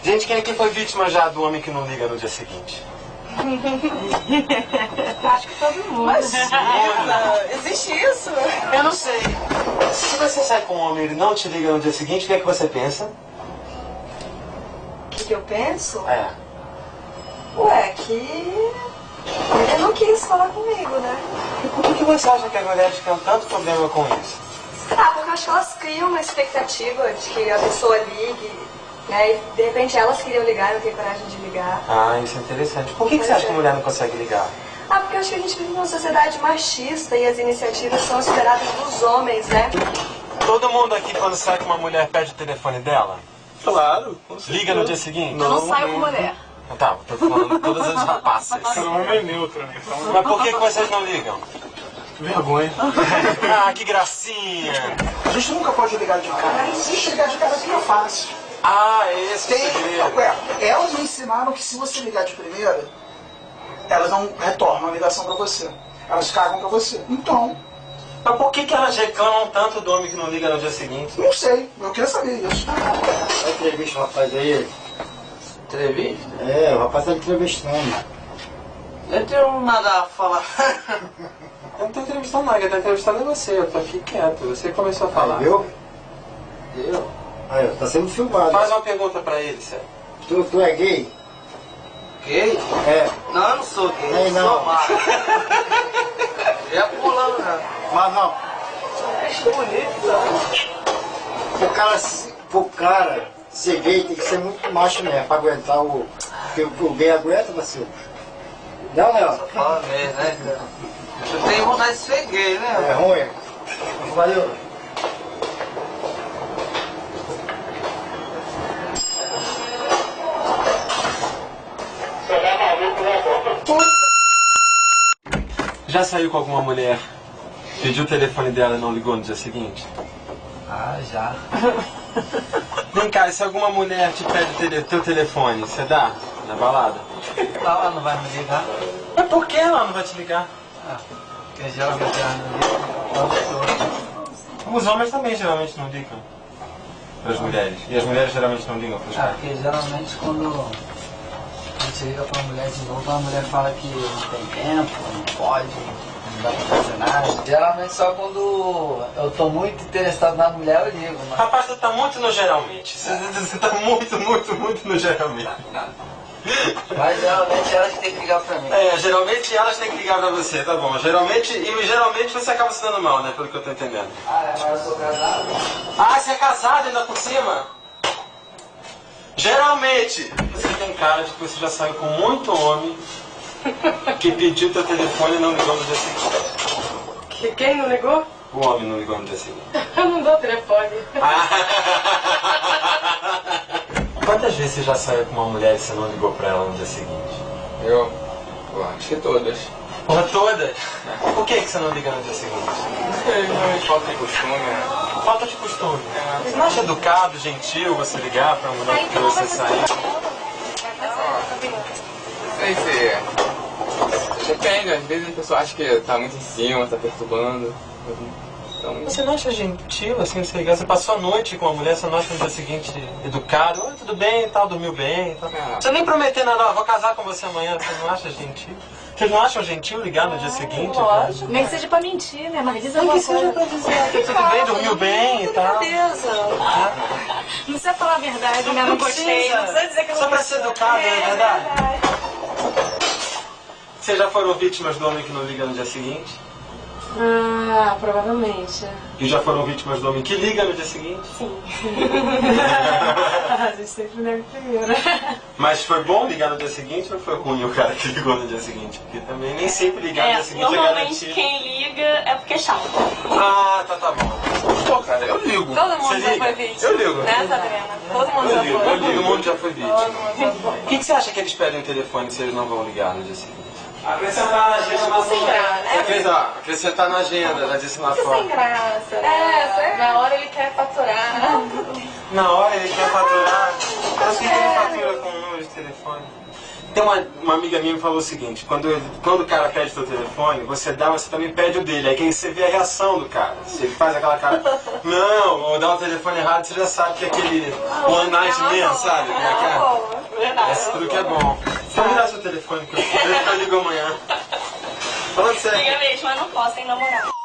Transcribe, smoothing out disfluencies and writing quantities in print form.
Gente, quem aqui foi vítima já do homem que não liga no dia seguinte? Acho que todo mundo. Imagina! Existe isso? Eu não sei. Se você sai com um homem e ele não te liga no dia seguinte, o que é que você pensa? O que eu penso? É. Ué, que ele não quis falar comigo, né? E por que você acha que as mulheres têm tanto problema com isso? Ah, porque eu acho que elas criam uma expectativa de que a pessoa ligue, né? E de repente elas queriam ligar e não tem coragem de ligar. Ah, isso é interessante. Por que você acha que a mulher não consegue ligar? Ah, porque eu acho que a gente vive numa sociedade machista e as iniciativas são esperadas dos homens, né? Todo mundo aqui, quando sai com uma mulher, pede o telefone dela? Claro. Liga no dia seguinte? Eu não saio com mulher. Tá, tô falando todas as rapazes. Cada homem é neutro, né? Então, Mas por que vocês não ligam? vergonha. Ah, que gracinha! A gente nunca pode ligar de cara. Existe ligar de cara fica fácil. Ah, esse é o Tem, segredo. elas me ensinaram que se você ligar de primeira, elas não retornam a ligação pra você. Elas cagam pra você. Então, Mas por que elas reclamam tanto do homem que não liga no dia seguinte? não sei. Eu queria saber isso. A entrevista o rapaz aí. Entrevista? É, o rapaz tá entrevistando. Eu tenho nada a falar. Eu não tô entrevistando nada, quem tá entrevistando é você. Eu tô aqui quieto. Você começou a falar. Viu? Eu? Aí, ó, tá sendo filmado. Faz uma pergunta pra ele, sério. Tu é gay? Gay? É. Não, eu não sou gay. Nem Eu não. sou magro. Já pulando, né? Mas não. Acho bonito. Pro cara ser gay tem que ser muito macho mesmo, pra aguentar o. Porque o gay aguenta, Marcelo? Não, Léo? Fala mesmo, né, cara? Eu tenho vontade de ser gay, É né? ruim. Valeu. Já saiu com alguma mulher, pediu o telefone dela e não ligou no dia seguinte? Ah, já. Vem cá, e se alguma mulher te pede teu telefone, você dá? Na balada? Ela não vai me ligar. Mas por que ela não vai te ligar? Porque geralmente ela não liga. Os homens também geralmente não ligam para as mulheres. E as mulheres geralmente não ligam para os caras. Porque geralmente quando a gente liga pra mulher de novo, a mulher fala que não tem tempo, não pode, não dá pra fazer nada. Geralmente só quando eu tô muito interessado na mulher eu ligo, mas... Rapaz, você tá muito no geralmente. Você tá muito no geralmente. Mas geralmente elas têm que ligar pra mim. É, geralmente elas têm que ligar pra você, tá bom. Geralmente você acaba se dando mal, né? Pelo que eu tô entendendo. Ah, mas eu sou casado. Ah, você é casado ainda por cima? Geralmente, você tem cara de que você já saiu com muito homem que pediu teu telefone e não ligou no dia seguinte. Quem não ligou? O homem não ligou no dia seguinte. Eu não dou telefone. Quantas vezes você já saiu com uma mulher e você não ligou pra ela no dia seguinte? Eu acho que todas. Porra, todas? Por que você não liga no dia seguinte? Não falta de costume, né? Falta de costume. Você não acha educado, gentil você ligar pra mulher que você sair? Sei se... Depende, às vezes a pessoa acha que tá muito em cima, tá perturbando. Então... Você não acha gentil assim você ligar? Você passou a noite com uma mulher, você não acha no dia seguinte educado? Oi, tudo bem e tal, dormiu bem e tal. Você nem prometer nada, não, vou casar com você amanhã, você não acha gentil? Vocês não acham gentil ligar no dia seguinte? Lógico. Nem que seja pra mentir, né? Mas diz Nem alguma que seja coisa. pra dizer que tudo bem, dormiu bem e tal. Beleza. Não precisa falar a verdade, né? Não gostei. Não precisa dizer que eu não Só pra gostei. ser educado, não é verdade? Vocês já foram vítimas do homem que não liga no dia seguinte? Ah, provavelmente. E já foram vítimas do homem que liga no dia seguinte? Sim. A gente sempre lembra primeiro. Mas foi bom ligar no dia seguinte ou foi ruim o cara que ligou no dia seguinte? Porque também nem sempre ligar no dia seguinte é Normalmente garantido. quem liga é porque é chato. Ah, tá bom. Pô, cara, eu ligo. Todo mundo Você já liga? foi vítima. Eu ligo. Né, Sabrina? Todo mundo já foi. Todo mundo já foi vítima. O que você acha que eles pedem no telefone se eles não vão ligar no dia seguinte? Acrescentar na agenda. Sem graça. Acrescentar na agenda, ela disse lá Sem fora. graça. É, na hora ele quer faturar. Na hora ele quer faturar. Parece que ele fatura com um número de telefone. Tem uma amiga minha me falou o seguinte, quando o cara pede teu telefone, você também pede o dele. Aí que você vê a reação do cara. Se ele faz aquela cara, não, ou dá o telefone errado, você já sabe que é aquele one night man, sabe? Verdade. Esse truque é bom. Só me dá seu telefone, que eu ligo amanhã. Falando sério. Liga mesmo, mas não posso, tem namorado.